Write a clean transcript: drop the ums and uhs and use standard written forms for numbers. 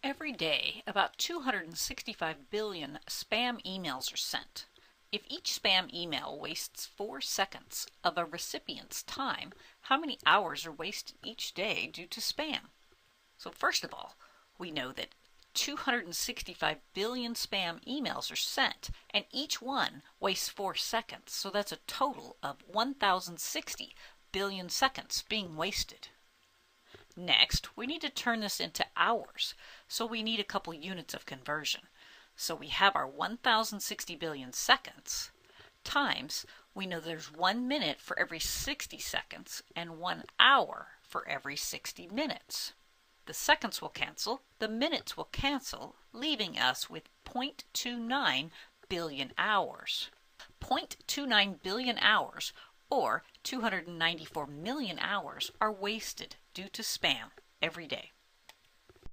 Every day, about 265 billion spam emails are sent. If each spam email wastes 4 seconds of a recipient's time, how many hours are wasted each day due to spam? So first of all, we know that 265 billion spam emails are sent, and each one wastes 4 seconds, so that's a total of 1,060 billion seconds being wasted. Next, we need to turn this into hours, so we need a couple units of conversion. So we have our 1,060 billion seconds times, we know there's 1 minute for every 60 seconds and 1 hour for every 60 minutes. The seconds will cancel, the minutes will cancel, leaving us with 0.29 billion hours. 0.29 billion hours, or 294 million hours, are wasted due to spam every day.